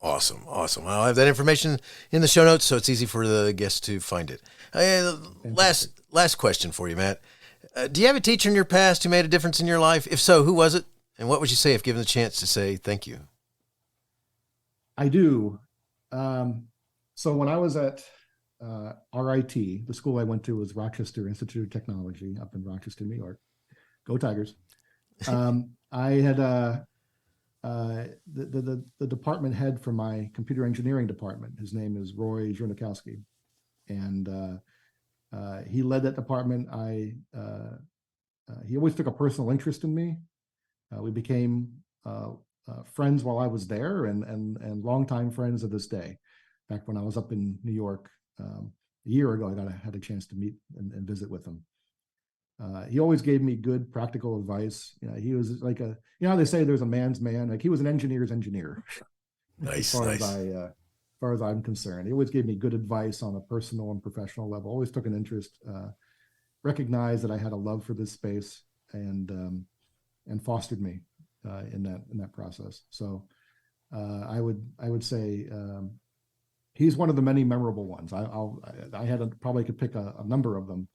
Awesome. I'll have that information in the show notes, so it's easy for the guests to find it. Last question for you, Matt. Do you have a teacher in your past who made a difference in your life? If so, who was it? And what would you say if given the chance to say thank you? I do. So when I was at RIT, the school I went to was Rochester Institute of Technology up in Rochester, New York. Go Tigers. I had the department head for my computer engineering department. His name is Roy Zhurnikowski, and he led that department. He always took a personal interest in me. We became friends while I was there, and longtime friends to this day. In fact, when I was up in New York a year ago, I had a chance to meet and visit with him. He always gave me good practical advice. He was like how they say there's a man's man. Like, he was an engineer's engineer. Nice. As far as I'm concerned, he always gave me good advice on a personal and professional level. Always took an interest, recognized that I had a love for this space, and fostered me in that process. So I would say he's one of the many memorable ones. I probably could pick a number of them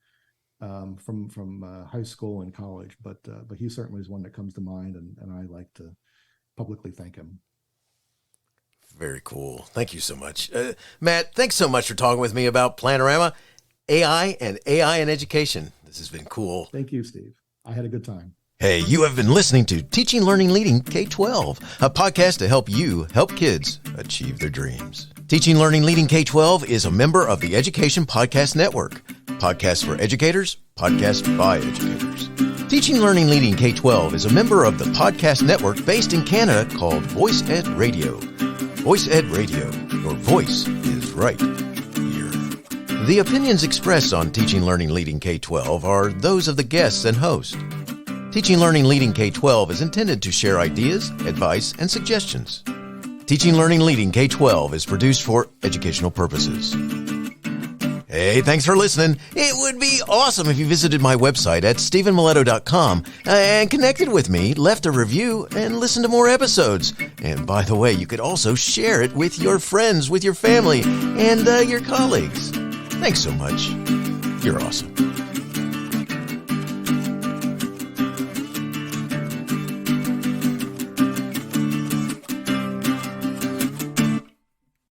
from high school and college, but he certainly is one that comes to mind, and I like to publicly thank him. Very cool. Thank you so much. Matt, thanks so much for talking with me about Planorama, AI in education. This has been cool. Thank you, Steve. I had a good time. Hey, you have been listening to Teaching, Learning, Leading K-12, a podcast to help you help kids achieve their dreams. Teaching, Learning, Leading K-12 is a member of the Education Podcast Network. Podcasts for educators, podcasts by educators. Teaching, Learning, Leading K-12 is a member of the podcast network based in Canada called Voice Ed Radio. Voice Ed Radio, your voice is right here. The opinions expressed on Teaching, Learning, Leading K-12 are those of the guests and host. Teaching, Learning, Leading K-12 is intended to share ideas, advice, and suggestions. Teaching, Learning, Leading K-12 is produced for educational purposes. Hey, thanks for listening. It would be awesome if you visited my website at stephenmiletto.com and connected with me, left a review, and listened to more episodes. And by the way, you could also share it with your friends, with your family, and your colleagues. Thanks so much. You're awesome.